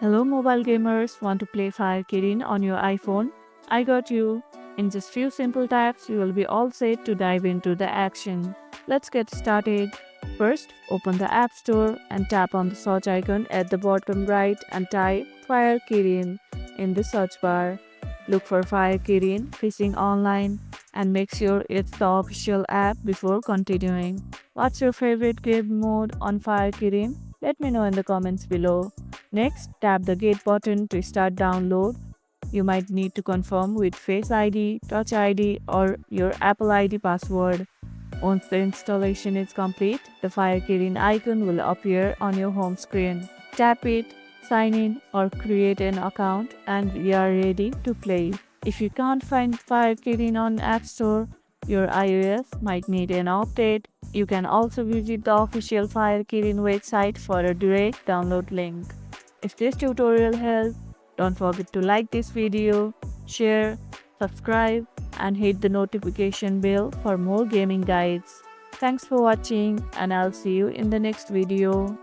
Hello mobile gamers, want to play Fire Kirin on your iPhone? I got you. In just few simple taps, you will be all set to dive into the action. Let's get started. First, open the App Store and tap on the search icon at the bottom right and type Fire Kirin in the search bar. Look for Fire Kirin Fishing Online and make sure it's the official app before continuing. What's your favorite game mode on Fire Kirin? Let me know in the comments below. Next, tap the Get button to start download. You might need to confirm with Face ID, Touch ID, or your Apple ID password. Once the installation is complete, the Fire Kirin icon will appear on your home screen. Tap it, sign in, or create an account, and we are ready to play. If you can't find Fire Kirin on App Store, your iOS might need an update. You can also visit the official Fire Kirin website for a direct download link. If this tutorial helped, don't forget to like this video, share, subscribe, and hit the notification bell for more gaming guides. Thanks for watching, and I'll see you in the next video.